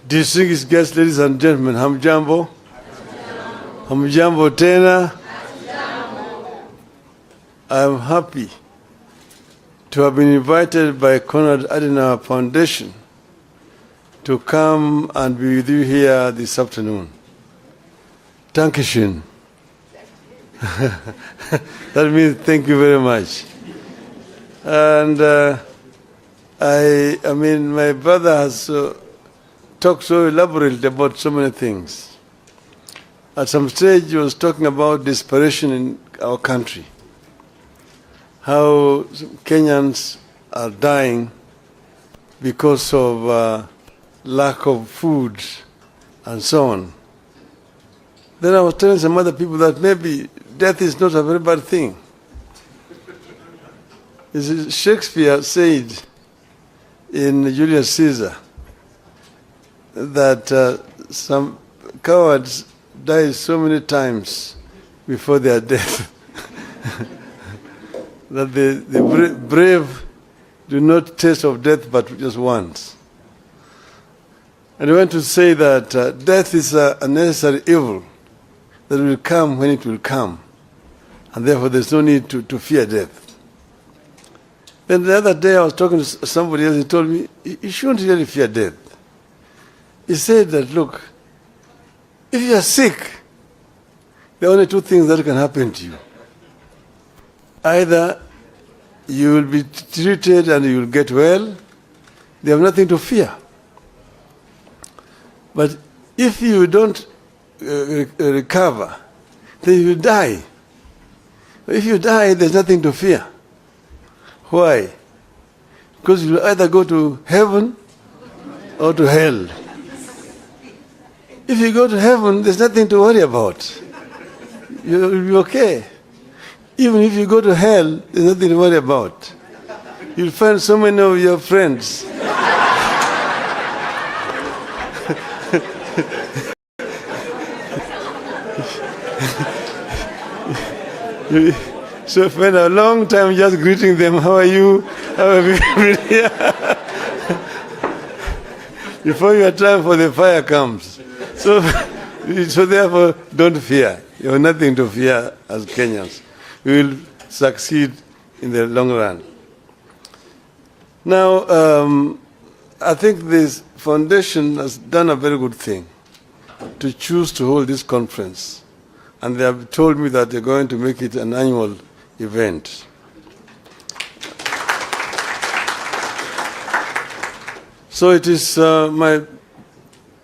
Distinguished guests, ladies and gentlemen, hamjambo. Hamjambo tena. I am happy to have been invited by Konrad Adenauer Foundation to come and be with you here this afternoon. Dankeschön. That means thank you very much. And I mean, my brother has talked so elaborately about so many things. At some stage, he was talking about desperation in our country, how Kenyans are dying because of lack of food and so on. Then I was telling some other people that maybe death is not a very bad thing. Shakespeare said in Julius Caesar that some cowards die so many times before their death that the brave do not taste of death but just once. And I want to say that death is a necessary evil that will come when it will come, and therefore there's no need to fear death. Then the other day I was talking to somebody else, and he told me, you shouldn't really fear death. He said that, look, if you are sick, there are only two things that can happen to you. Either you will be treated and you will get well, they have nothing to fear. But if you don't recover, then you will die. If you die, there's nothing to fear. Why? Because you will either go to heaven or to hell. If you go to heaven, there's nothing to worry about. You will be okay. Even if you go to hell, there's nothing to worry about. You'll find so many of your friends. So spend a long time just greeting them. How are you? How have you been here? Before your time for the fire comes. So therefore, don't fear. You have nothing to fear as Kenyans. We will succeed in the long run. Now, I think this foundation has done a very good thing to choose to hold this conference. And they have told me that they're going to make it an annual event. So it is my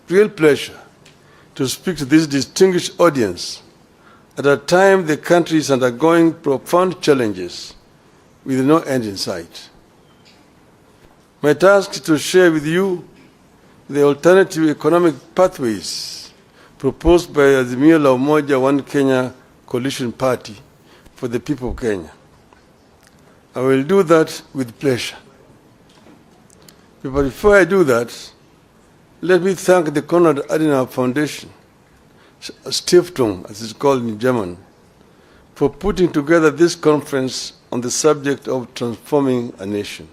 real pleasure to speak to this distinguished audience at a time the country is undergoing profound challenges with no end in sight. My task is to share with you the alternative economic pathways proposed by the Azimio la Umoja One Kenya Coalition Party for the people of Kenya. I will do that with pleasure. But before I do that, let me thank the Konrad Adenauer Foundation, Stiftung, as it's called in German, for putting together this conference on the subject of transforming a nation.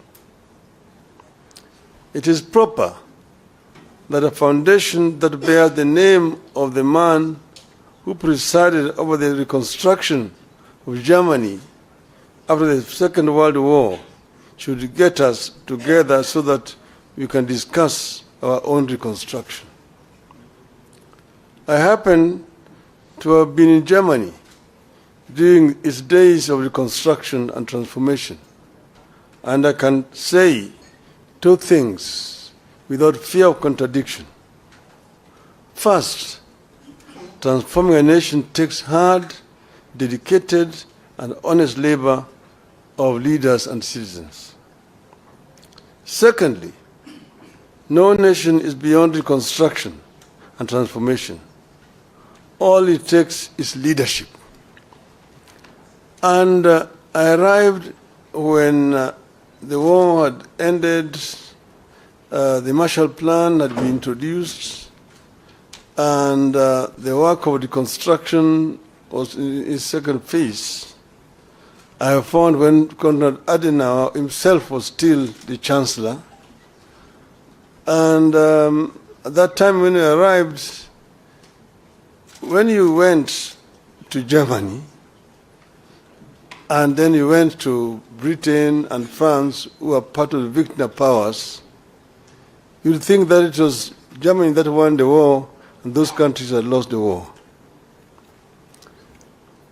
It is proper that a foundation that bears the name of the man who presided over the reconstruction of Germany after the Second World War should get us together so that we can discuss our own reconstruction. I happen to have been in Germany during its days of reconstruction and transformation, and I can say two things without fear of contradiction. First, transforming a nation takes hard, dedicated, and honest labor of leaders and citizens. Secondly, no nation is beyond reconstruction and transformation. All it takes is leadership. And I arrived when the war had ended, the Marshall Plan had been introduced, and the work of reconstruction was in its second phase. I have found when Konrad Adenauer himself was still the Chancellor, and at that time when we arrived, when you went to Germany, and then you went to Britain and France, who are part of the victor powers, you'd think that it was Germany that won the war and those countries had lost the war.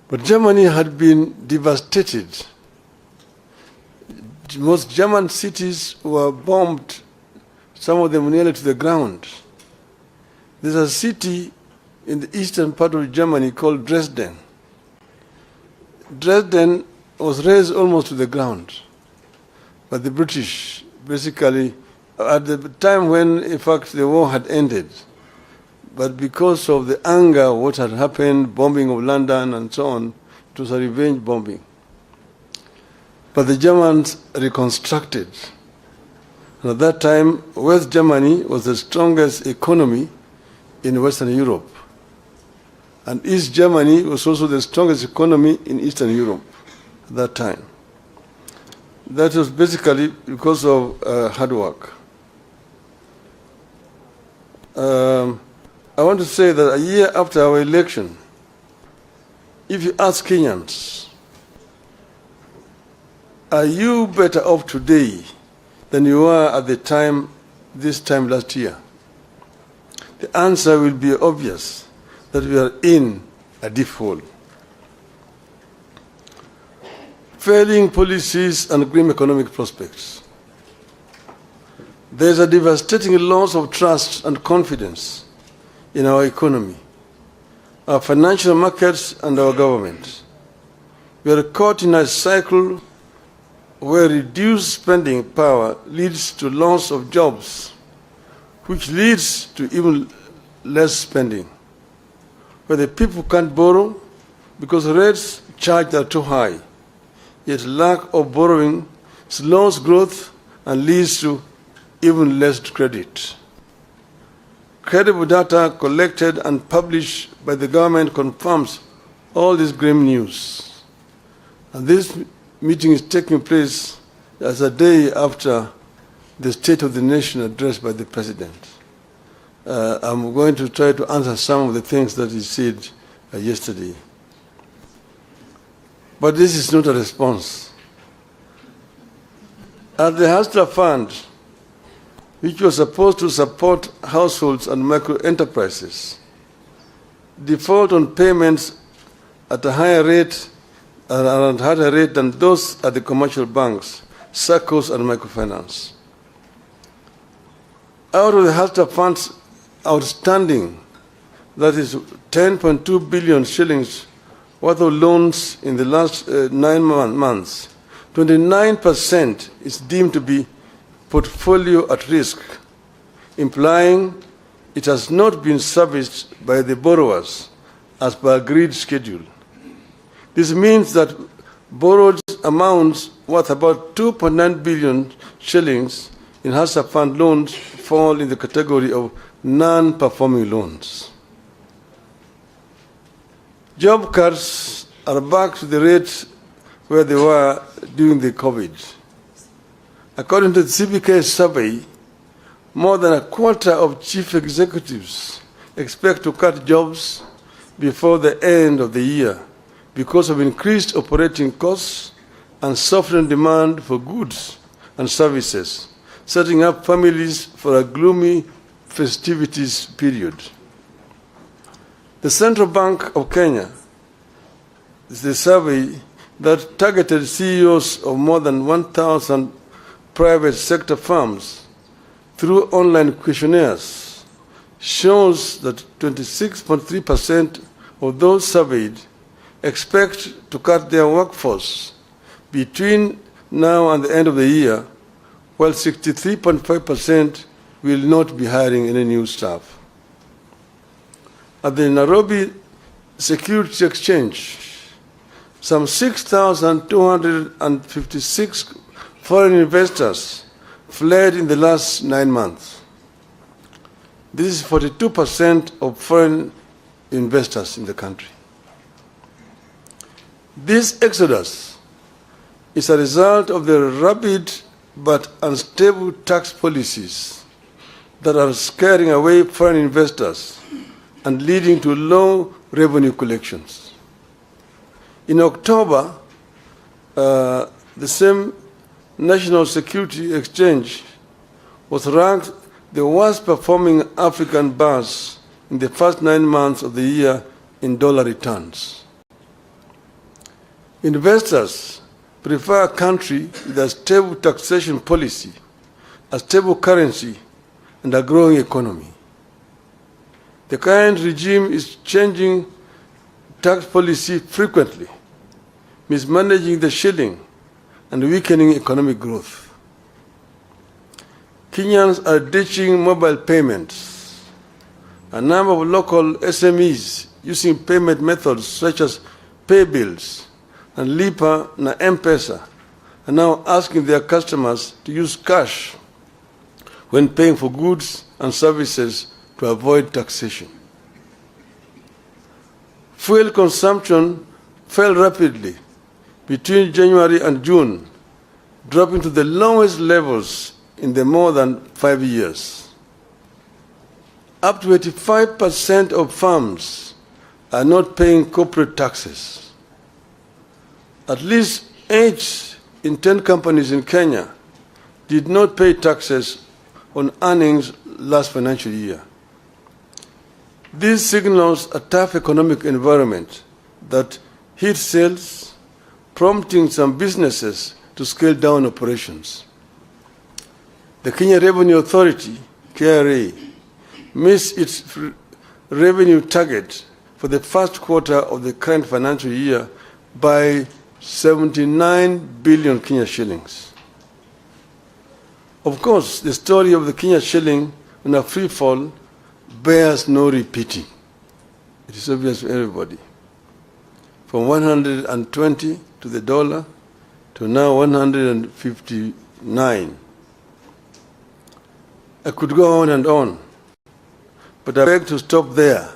But Germany had been devastated. Most German cities were bombed, some of them nearly to the ground. There's a city in the eastern part of Germany called Dresden. Dresden was razed almost to the ground by the British, basically, at the time when, in fact, the war had ended. But because of the anger of what had happened, bombing of London and so on, it was a revenge bombing. But the Germans reconstructed. And at that time, West Germany was the strongest economy in Western Europe. And East Germany was also the strongest economy in Eastern Europe at that time. That was basically because of hard work. I want to say that a year after our election, if you ask Kenyans, are you better off today than you were at the time, this time last year? The answer will be obvious, that we are in a deep hole. Failing policies and grim economic prospects. There is a devastating loss of trust and confidence in our economy, our financial markets, and our government. We are caught in a cycle where reduced spending power leads to loss of jobs, which leads to even less spending, where the people can't borrow because rates charged are too high, yet lack of borrowing slows growth and leads to even less credit. Credible data collected and published by the government confirms all this grim news. And this meeting is taking place as a day after the State of the Nation address by the President. I'm going to try to answer some of the things that he said yesterday. But this is not a response. At the Hustler Fund, which was supposed to support households and micro enterprises, default on payments at a higher rate than those at the commercial banks, SACCOs, and microfinance. Out of the Hustler Fund's outstanding, that is 10.2 billion shillings worth of loans in the last 9 months, 29% is deemed to be portfolio at risk, implying it has not been serviced by the borrowers as per agreed schedule. This means that borrowed amounts worth about 2.9 billion shillings in Hustler Fund loans fall in the category of non-performing loans. Job cuts are back to the rate where they were during the COVID. According to the CBK survey, more than a quarter of chief executives expect to cut jobs before the end of the year because of increased operating costs and softened demand for goods and services, setting up families for a gloomy festivities period. The Central Bank of Kenya is the survey that targeted CEOs of more than 1,000 private sector firms through online questionnaires shows that 26.3% of those surveyed expect to cut their workforce between now and the end of the year, while 63.5% will not be hiring any new staff. At the Nairobi Securities Exchange, some 6,256 foreign investors fled in the last 9 months. This is 42% of foreign investors in the country. This exodus is a result of the rapid but unstable tax policies that are scaring away foreign investors and leading to low revenue collections. In October, the same National Security Exchange was ranked the worst performing African bus in the first 9 months of the year in dollar returns. Investors prefer a country with a stable taxation policy, a stable currency, and a growing economy. The current regime is changing tax policy frequently, mismanaging the shilling, and weakening economic growth. Kenyans are ditching mobile payments. A number of local SMEs using payment methods such as pay bills and Lipa na M-Pesa are now asking their customers to use cash when paying for goods and services to avoid taxation. Fuel consumption fell rapidly between January and June, dropping to the lowest levels in the more than 5 years. Up to 85% of firms are not paying corporate taxes. At least 8 in 10 companies in Kenya did not pay taxes on earnings last financial year. This signals a tough economic environment that hit sales, prompting some businesses to scale down operations. The Kenya Revenue Authority, KRA, missed its revenue target for the first quarter of the current financial year by 79 billion Kenya shillings. Of course, the story of the Kenya shilling on a free fall bears no repeating. It is obvious to everybody. From 120 to the dollar to now 159. I could go on and on, but I beg to stop there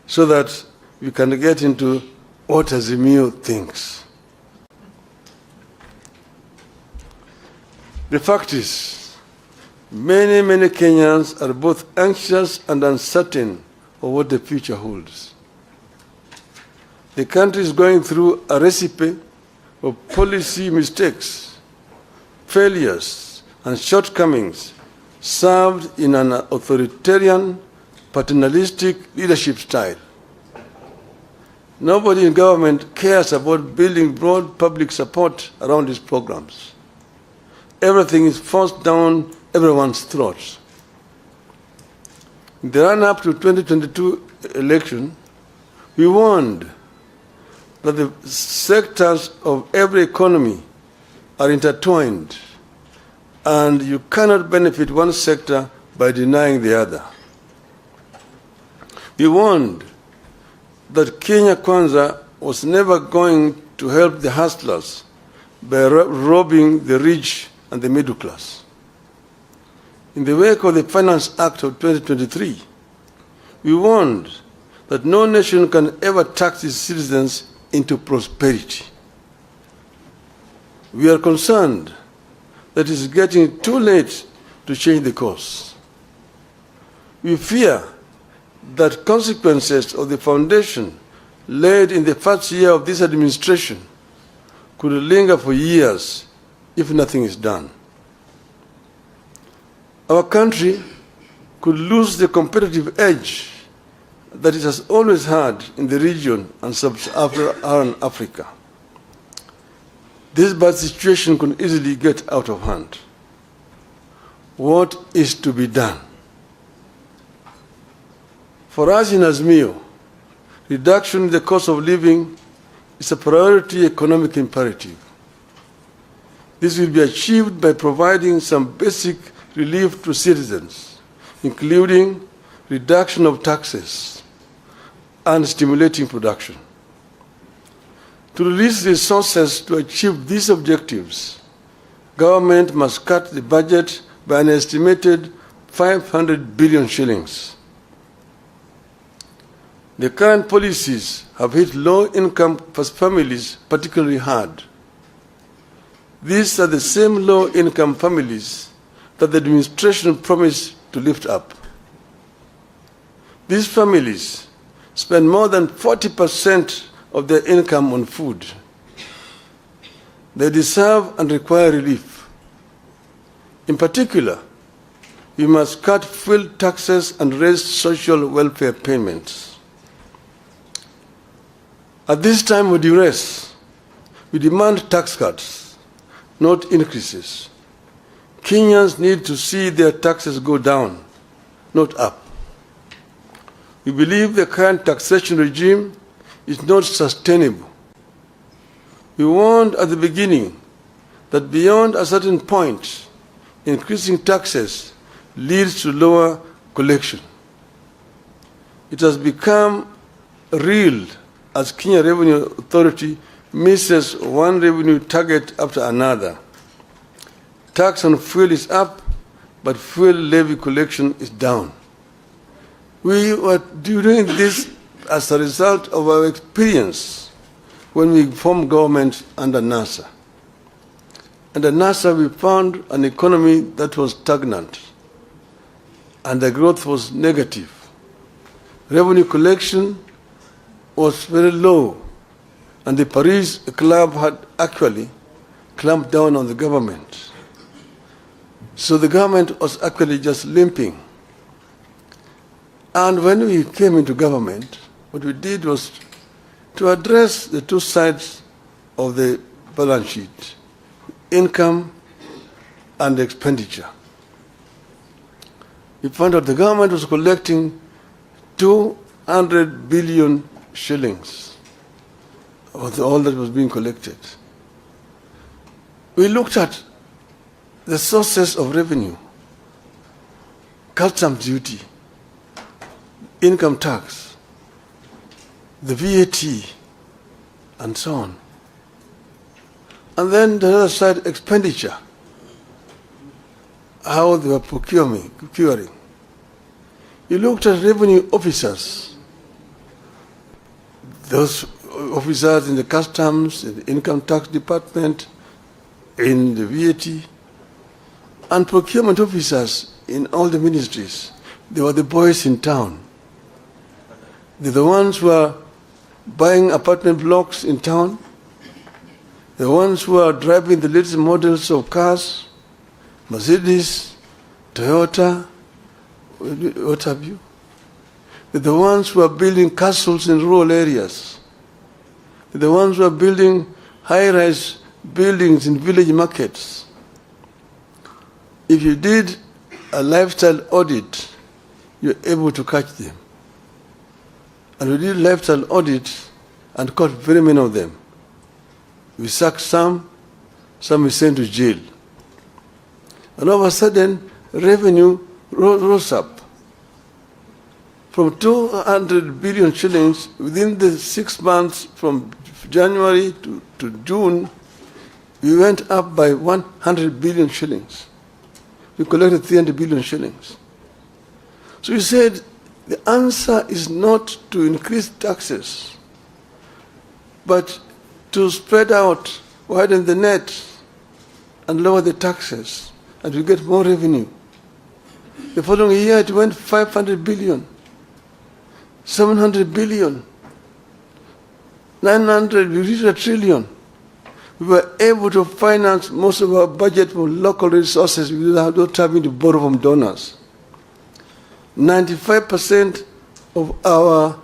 so that we can get into what Azimio thinks. The fact is, many Kenyans are both anxious and uncertain of what the future holds. The country is going through a recipe of policy mistakes, failures, and shortcomings served in an authoritarian, paternalistic leadership style. Nobody in government cares about building broad public support around these programs. Everything is forced down everyone's throats. In the run-up to 2022 election, we warned that the sectors of every economy are intertwined, and you cannot benefit one sector by denying the other. We warned that Kenya Kwanza was never going to help the hustlers by robbing the rich and the middle class. In the wake of the Finance Act of 2023, we warned that no nation can ever tax its citizens into prosperity. We are concerned that it is getting too late to change the course. We fear that consequences of the foundation laid in the first year of this administration could linger for years if nothing is done. Our country could lose the competitive edge that it has always had in the region and sub-Saharan Africa. This bad situation could easily get out of hand. What is to be done? For us in Azimio, reduction in the cost of living is a priority economic imperative. This will be achieved by providing some basic relief to citizens, including reduction of taxes and stimulating production. To release resources to achieve these objectives, government must cut the budget by an estimated 500 billion shillings. The current policies have hit low-income families particularly hard. These are the same low-income families that the administration promised to lift up. These families spend more than 40% of their income on food. They deserve and require relief. In particular, we must cut fuel taxes and raise social welfare payments. At this time of duress, we demand tax cuts, not increases. Kenyans need to see their taxes go down, not up. We believe the current taxation regime is not sustainable. We warned at the beginning that beyond a certain point, increasing taxes leads to lower collection. It has become real as Kenya Revenue Authority misses one revenue target after another. Tax on fuel is up, but fuel levy collection is down. We were doing this as a result of our experience when we formed government under NASA. Under NASA, we found an economy that was stagnant, and the growth was negative. Revenue collection was very low, and the Paris Club had actually clamped down on the government. So the government was actually just limping. And when we came into government, what we did was to address the two sides of the balance sheet, income and expenditure. We found out the government was collecting 200 billion shillings of all that was being collected. We looked at the sources of revenue, customs duty, income tax, the VAT, and so on. And then the other side, expenditure, how they were procuring. You looked at revenue officers, those officers in the customs, in the income tax department, in the VAT, and procurement officers in all the ministries. They were the boys in town. They're the ones who are buying apartment blocks in town, the ones who are driving the latest models of cars, Mercedes, Toyota, what have you. They're the ones who are building castles in rural areas. They're the ones who are building high-rise buildings in village markets. If you did a lifestyle audit, you're able to catch them. And we did lifestyle audits and caught very many of them. We sacked some we sent to jail. And all of a sudden, revenue rose up. From 200 billion shillings, within the 6 months from January to June, we went up by 100 billion shillings. We collected 300 billion shillings. So we said, the answer is not to increase taxes, but to spread out, widen the net, and lower the taxes, and we get more revenue. The following year, it went 500 billion, 700 billion, 900, we reached 1 trillion. We were able to finance most of our budget from local resources without having to borrow from donors. 95% of our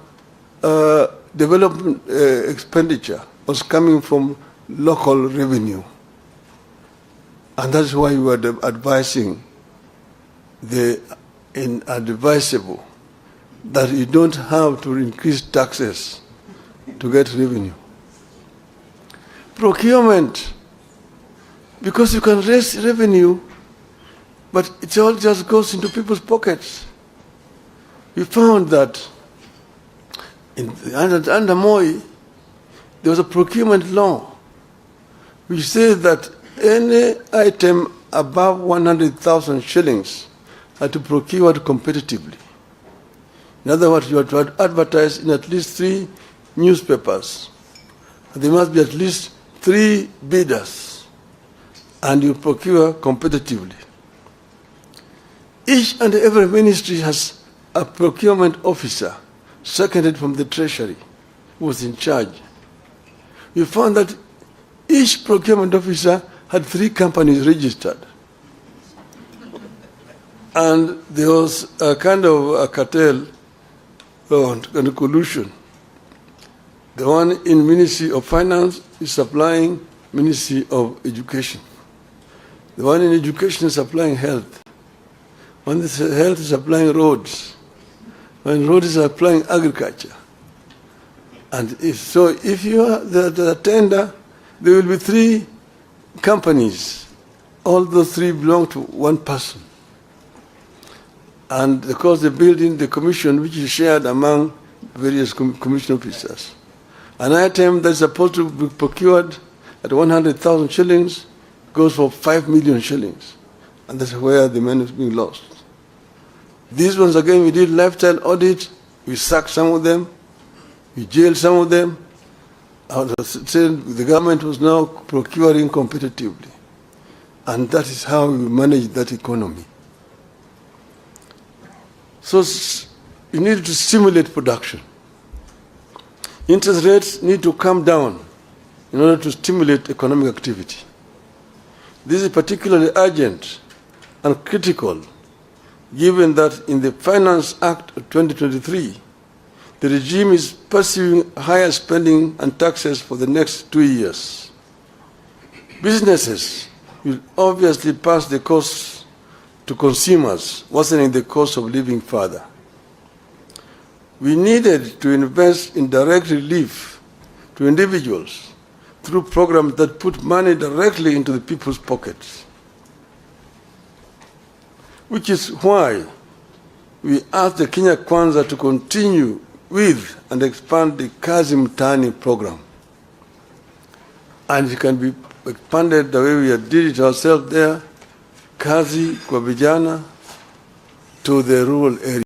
development expenditure was coming from local revenue. And that's why we were advising the inadvisable that you don't have to increase taxes to get revenue. Procurement, because you can raise revenue, but it all just goes into people's pockets. We found that under Moi, there was a procurement law which says that any item above 100,000 shillings had to be procured competitively. In other words, you have to advertise in at least 3 newspapers. There must be at least 3 bidders, and you procure competitively. Each and every ministry has a procurement officer seconded from the treasury who was in charge. We found that each procurement officer had 3 companies registered. And there was a kind of a cartel and a collusion. The one in Ministry of Finance is supplying Ministry of Education. The one in Education is supplying health. One is health is supplying roads. One road is supplying agriculture. And if you are the tender, there will be 3 companies. All those 3 belong to one person. And of course, the building, the commission, which is shared among various commission officers. An item that's supposed to be procured at 100,000 shillings goes for 5 million shillings. And that's where the money is being lost. These ones, again, we did lifestyle audit. We sacked some of them. We jailed some of them. The government was now procuring competitively. And that is how we manage that economy. So you need to stimulate production. Interest rates need to come down in order to stimulate economic activity. This is particularly urgent and critical, given that in the Finance Act of 2023, the regime is pursuing higher spending and taxes for the next 2 years. Businesses will obviously pass the costs to consumers, worsening the cost of living further. We needed to invest in direct relief to individuals through programs that put money directly into the people's pockets. Which is why we asked the Kenya Kwanza to continue with and expand the Kazi Mtaani program. And it can be expanded the way we did it ourselves there, Kazi kwa vijana, to the rural area.